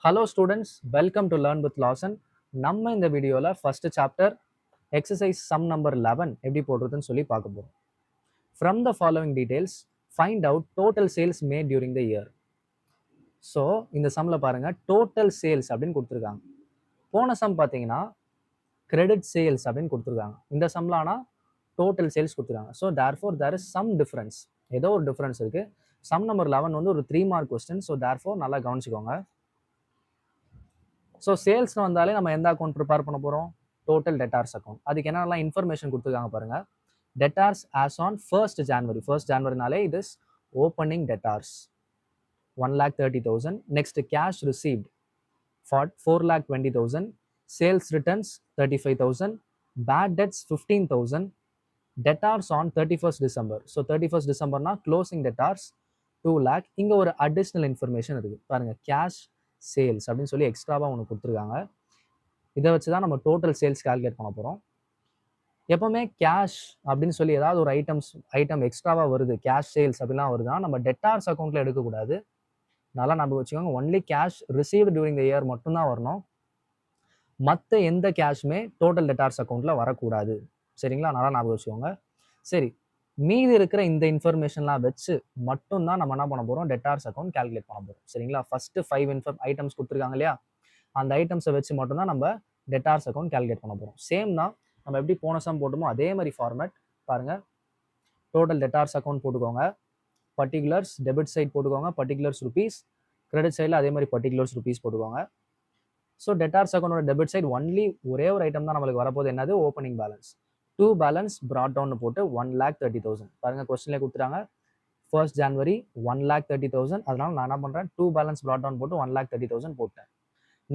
Hello students, welcome to Learn with Lawson. நம்ம இந்த வீடியோல first chapter exercise sum number 11 எப்படி போடுறதுன்னு சொல்லி பார்க்க போறோம். From the following details, find out total sales made during the year. So இந்த சம்ல பாருங்க டோட்டல் சேல்ஸ் அப்படின்னு கொடுத்துருக்காங்க. போன சம் பார்த்தீங்கன்னா கிரெடிட் சேல்ஸ் அப்படின்னு கொடுத்துருக்காங்க. இந்த சம்ல ஆனால் டோட்டல் சேல்ஸ் கொடுத்துருக்காங்க. So therefore there is some difference. ஏதோ ஒரு டிஃபரன்ஸ் இருக்கு. சம் நம்பர் 11 வந்து ஒரு 3 மார்க் கொஸ்டின். ஸோ தேர்ஃபோர் நல்லா கவனிச்சுக்கோங்க. ஸோ சேல்ஸ்னு வந்தாலே நம்ம எந்த அக்கௌண்ட் ப்ரிப்பேர் பண்ண போகிறோம்? Total debtors account. அதுக்கு என்னென்னலாம் இன்ஃபர்மேஷன் கொடுத்துருக்காங்க பாருங்க. Debtors as on 1st January. 1st Januaryனாலே இது is opening debtors 1,30,000. Next cash received 4,20,000. Sales returns 35,000. Bad debts 15,000. Debtors on 31st December. So 31st Decemberனா க்ளோசிங் டெட்டார்ஸ் 2 lakh. இங்கே ஒரு அடிஷ்னல் இன்ஃபர்மேஷன் இருக்குது பாருங்க. கேஷ் சேல்ஸ் அப்படின்னு சொல்லி எக்ஸ்ட்ராவாக ஒன்று கொடுத்துருக்காங்க. இதை வச்சு தான் நம்ம டோட்டல் சேல்ஸ் கால்குலேட் பண்ண போகிறோம். எப்போவுமே கேஷ் அப்படின்னு சொல்லி ஏதாவது ஒரு ஐட்டம் எக்ஸ்ட்ராவாக வருது, கேஷ் சேல்ஸ் அப்படிலாம் வருதுன்னா நம்ம டெட்டார்ஸ் அக்கௌண்ட்டில் எடுக்கக்கூடாது. நல்லா நம்ம வச்சுக்கோங்க. Only cash received during the year மட்டும்தான் வரணும். மற்ற எந்த கேஷுமே டோட்டல் டெட்டார்ஸ் அக்கௌண்ட்டில் வரக்கூடாது. சரிங்களா? நல்லா ஞாபகம் வச்சுக்கோங்க. சரி, மீதி இருக்கிற இந்த இன்ஃபர்மேஷன்லாம் வச்சு மட்டும்தான் நம்ம என்ன பண்ண போகிறோம்? டெட்டார்ஸ் அக்கௌண்ட் கால்குலேட் பண்ண போகிறோம். சரிங்களா? ஃபஸ்ட்டு 5 ஐட்டம்ஸ் கொடுத்துருக்காங்க இல்லையா? அந்த ஐட்டம்ஸை வச்சு மட்டும்தான் நம்ம டெட்டார்ஸ் அக்கௌண்ட் கால்குலேட் பண்ண போகிறோம். சேம் தான் நம்ம எப்படி போன சம் போட்டோமோ அதே மாதிரி ஃபார்மேட் பாருங்கள். டோட்டல் டெட்டார்ஸ் அக்கௌண்ட் போட்டுக்கோங்க. பர்டிகுலர்ஸ் டெபிட் சைட் போட்டுக்கோங்க. Particulars rupees. கிரெடிட் சைடில் அதே மாதிரி பர்டிகுலர்ஸ் ருபீஸ் போட்டுக்கோங்க. ஸோ டெட்டார்ஸ் அக்கௌண்டோட டெபிட் சைட் ஒன்லி ஒரே ஒரு ஐட்டம் தான் நம்மளுக்கு வரப்போது. என்னது? Opening balance. 2 balance brought down போட்டு 1,30,000. பாருங்கள், கொஸ்டின்லேயே கொடுத்துட்டாங்க. 1st January 1,30,000. அதனால நான் என்ன பண்ணுறேன்? 2 பேலன்ஸ் ப்ராட் டவுன் போட்டு 1,30,000 போட்டேன்.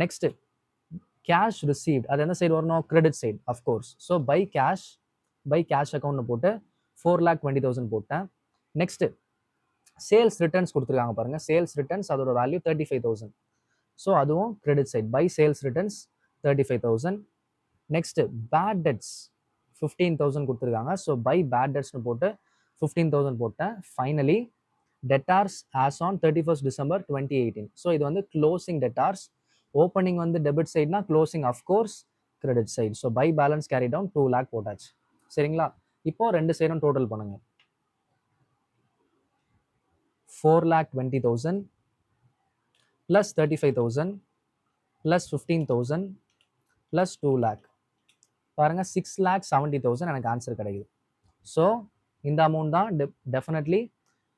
Next cash received. அது எந்த சைடு வரணும்? Credit side of course. So by cash account போட்டு 4,20,000 போட்டேன். நெக்ஸ்ட் சேல்ஸ் ரிட்டர்ன்ஸ் கொடுத்துருக்காங்க பாருங்க. சேல்ஸ் ரிட்டர்ன்ஸ் அதோட வேல்யூ 35,000. ஸோ அதுவும் credit side. By sales returns 35,000. Next bad debts 15,000 கொடுத்துருக்காங்க. ஸோ பை பேட் டெட்ஸ்னு போட்டு 15,000 போட்டேன். Finally debtors as on 31st December 2018. So இது வந்து க்ளோசிங் டெட்டார்ஸ். ஓப்பனிங் வந்து டெபிட் சைட்னா closing of course credit side. So by balance carry down 2 lakh போட்டாச்சு. சரிங்களா? இப்போ ரெண்டு சைடும் டோட்டல் பண்ணுங்க. 4,20,000 plus 35,000 plus 15,000 plus 2 lakh. பாருங்க, 6,70,000 எனக்கு ஆன்சர் கிடைக்குது. ஸோ இந்த அமௌண்ட் தான் டெஃபினெட்லி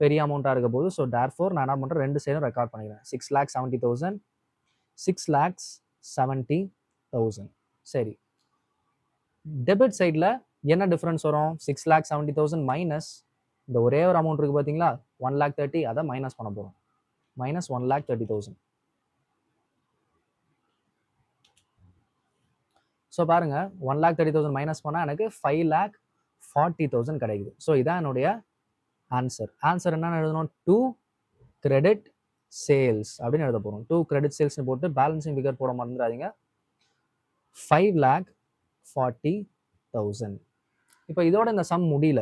பெரிய அமௌண்ட்டாக இருக்க போது. ஸோ தேர்ஃபோர் நான் என்ன பண்ணுறேன்? ரெண்டு சைடும் ரெக்கார்ட் பண்ணிக்கிறேன். 6,70,000 6,70,000. சரி, டெபிட் சைடில் என்ன டிஃப்ரென்ஸ் வரும்? 6,70,000 மைனஸ் இந்த ஒரே ஒரு அமௌண்ட் இருக்குது பார்த்தீங்களா, 1,30,000. அதை மைனஸ் பண்ண போகிறோம். மைனஸ் 1,30,000. ஸோ பாருங்க, 1,30,000 மைனஸ் பண்ணால் எனக்கு 5,40,000 கிடைக்குது. ஸோ இதான் என்னுடைய ஆன்சர். ஆன்சர் என்னன்னு எழுதணும்? 2 கிரெடிட் சேல்ஸ் அப்படின்னு எழுத போகிறோம். 2 கிரெடிட் சேல்ஸ்னு போட்டு பேலன்சிங் ஃபிகர் போட மறந்துடாதீங்க. 5,40,000. இப்போ இதோட இந்த சம் முடியல.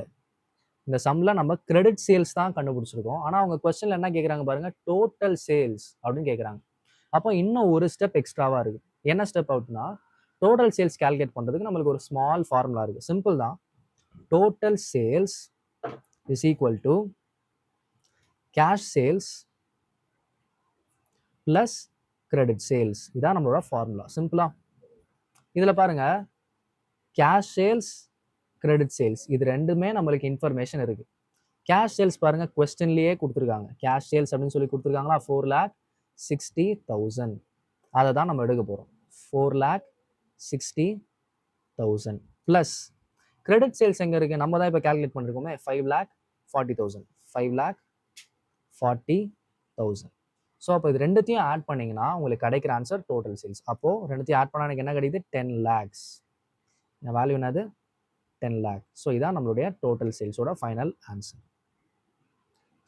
இந்த சம்ல நம்ம கிரெடிட் சேல்ஸ் தான் கண்டுபிடிச்சிருக்கோம். ஆனால் அவங்க கொஸ்டின்ல என்ன கேட்குறாங்க பாருங்க? டோட்டல் சேல்ஸ் அப்படின்னு கேட்குறாங்க. அப்போ இன்னும் ஒரு ஸ்டெப் எக்ஸ்ட்ராவாக இருக்குது. என்ன ஸ்டெப் அவுட்னா, டோட்டல் சேல்ஸ் கால்குலேட் பண்ணுறதுக்கு நம்மளுக்கு ஒரு ஸ்மால் ஃபார்முலா இருக்குது. சிம்பிள் தான். Total sales is equal to cash sales plus credit sales. இதான் நம்மளோட ஃபார்முலா. சிம்பிளா இதில் பாருங்க, கேஷ் சேல்ஸ் கிரெடிட் சேல்ஸ் இது ரெண்டுமே நம்மளுக்கு இன்ஃபர்மேஷன் இருக்கு. கேஷ் சேல்ஸ் பாருங்க, கொஸ்டின்லேயே கொடுத்துருக்காங்க. கேஷ் சேல்ஸ் அப்படின்னு சொல்லி கொடுத்துருக்காங்களா, 4,60,000. அதை தான் நம்ம எடுக்க போகிறோம். 4,60,000 ப்ளஸ் கிரெடிட் சேல்ஸ் எங்கே இருக்குது? நம்ம தான் இப்போ கால்குலேட் பண்ணிருக்கோமே, 5,40,000. 5,40,000. ஸோ அப்போ இது ரெண்டுத்தையும் ஆட் பண்ணிங்கன்னா உங்களுக்கு கிடைக்கிற ஆன்சர் டோட்டல் சேல்ஸ். அப்போது ரெண்டுத்தையும் ஆட் பண்ணால் எனக்கு என்ன கிடைக்குது? 10 lakhs. என் வேல்யூ என்னது? 10 lakh. ஸோ இதான் நம்மளுடைய டோட்டல் சேல்ஸோட ஃபைனல் ஆன்சர்.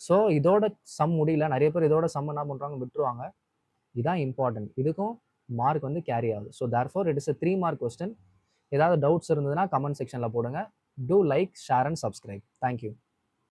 ஸோ இதோட சம் முடியல. நிறைய பேர் இதோட சம் என்ன பண்ணுறாங்க? விட்டுருவாங்க. இதுதான் இம்பார்ட்டன்ட். இதுக்கும் மார்க் வந்து கேரி ஆகுது. So therefore it is a 3 mark question. ஏதாவது டவுட்ஸ் இருந்ததுன்னா கமெண்ட் செக்ஷனில் போடுங்க. Do like, share and subscribe. Thank you.